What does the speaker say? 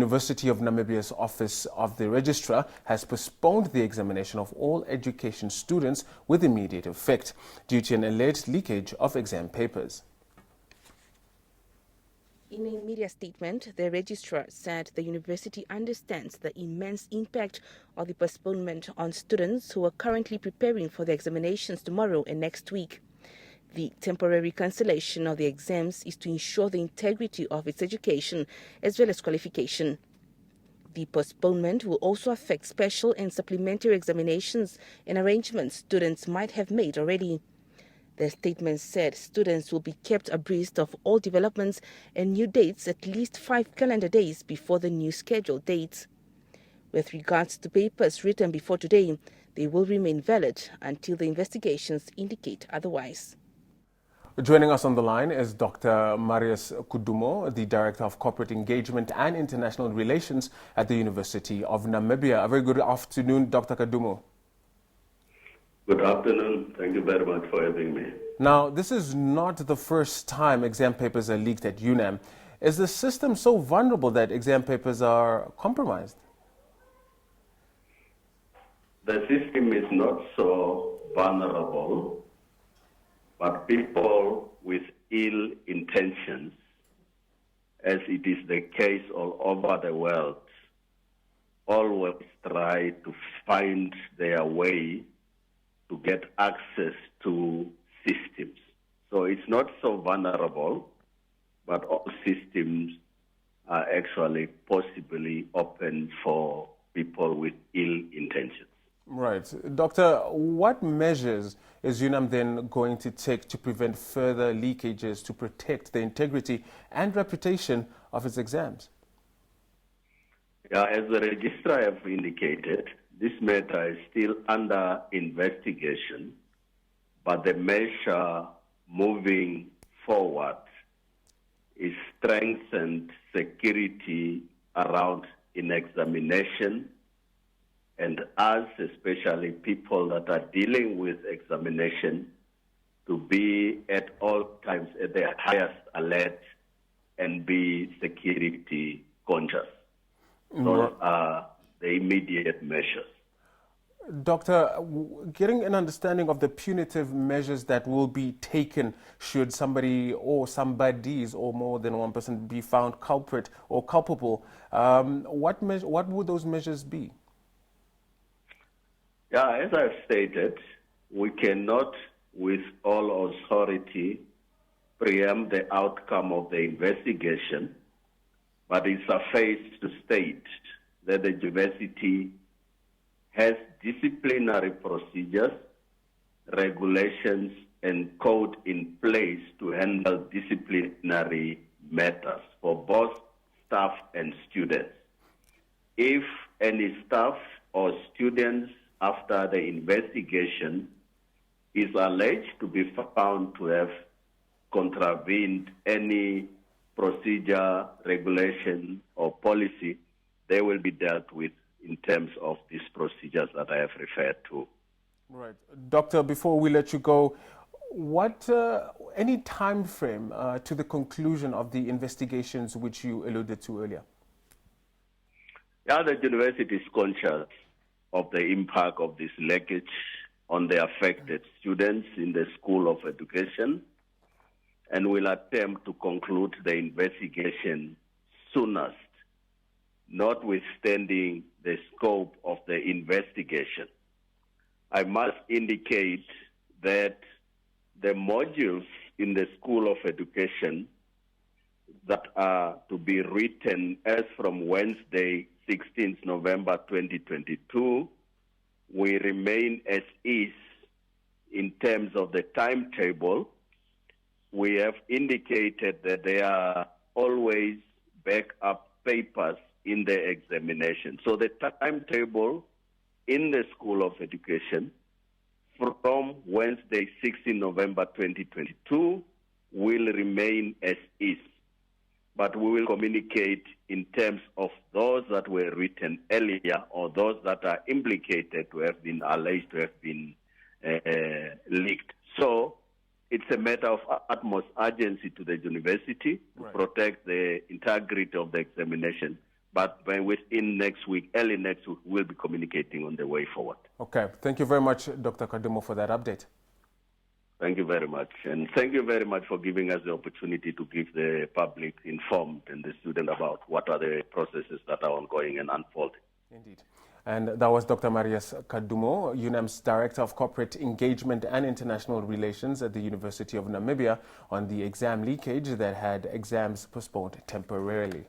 University of Namibia's Office of the Registrar has postponed the examination of all education students with immediate effect due to an alleged leakage of exam papers. In a media statement, the registrar said the university understands the immense impact of the postponement on students who are currently preparing for the examinations tomorrow and next week. The temporary cancellation of the exams is to ensure the integrity of its education as well as qualification. The postponement will also affect special and supplementary examinations and arrangements students might have made already. The statement said students will be kept abreast of all developments and new dates at least 5 calendar days before the new scheduled dates. With regards to papers written before today, they will remain valid until the investigations indicate otherwise. Joining us on the line is Dr. Marius Kudumo, the Director of Corporate Engagement and International Relations at the University of Namibia. A very good afternoon, Dr. Kudumo. Good afternoon. Thank you very much for having me. Now, this is not the first time exam papers are leaked at UNAM. Is the system so vulnerable that exam papers are compromised? The system is not so vulnerable, but people with ill intentions, as it is the case all over the world, always try to find their way to get access to systems. So it's not so vulnerable, but all systems are actually possibly open for people with ill intentions. Right. Doctor, what measures is UNAM then going to take to prevent further leakages to protect the integrity and reputation of its exams? Yeah, as the registrar have indicated, this matter is still under investigation, but the measure moving forward is strengthened security around in examination, and us, especially people that are dealing with examination, to be at all times at their highest alert and be security conscious. Those are the immediate measures. Doctor, getting an understanding of the punitive measures that will be taken should somebody or somebodies or more than one person be found culprit or culpable, what would those measures be? Yeah, as I've stated, we cannot, with all authority, preempt the outcome of the investigation, but it's sufficient to state that the university has disciplinary procedures, regulations, and code in place to handle disciplinary matters for both staff and students. If any staff or students after the investigation is alleged to be found to have contravened any procedure, regulation, or policy, they will be dealt with in terms of these procedures that I have referred to. Right. Doctor, before we let you go, any time frame to the conclusion of the investigations which you alluded to earlier? Yeah, the university is conscious of the impact of this leakage on the affected students in the School of Education, and will attempt to conclude the investigation soonest, notwithstanding the scope of the investigation. I must indicate that the modules in the School of Education that are to be written as from Wednesday, 16th November 2022, we remain as is in terms of the timetable. We have indicated that there are always backup papers in the examination. So the timetable in the School of Education from Wednesday, 16 November 2022 will remain as is. But we will communicate in terms of those that were written earlier or those that are implicated to have been alleged to have been leaked. So it's a matter of utmost urgency to the university to protect the integrity of the examination. but within next week, early next week, we'll be communicating on the way forward. Okay. Thank you very much, Dr. Kudumo, for that update. Thank you very much. And thank you very much for giving us the opportunity to keep the public informed and the student about what are the processes that are ongoing and unfolding. Indeed. And that was Dr. Marius Kudumo, UNAM's Director of Corporate Engagement and International Relations at the University of Namibia, on the exam leakage that had exams postponed temporarily.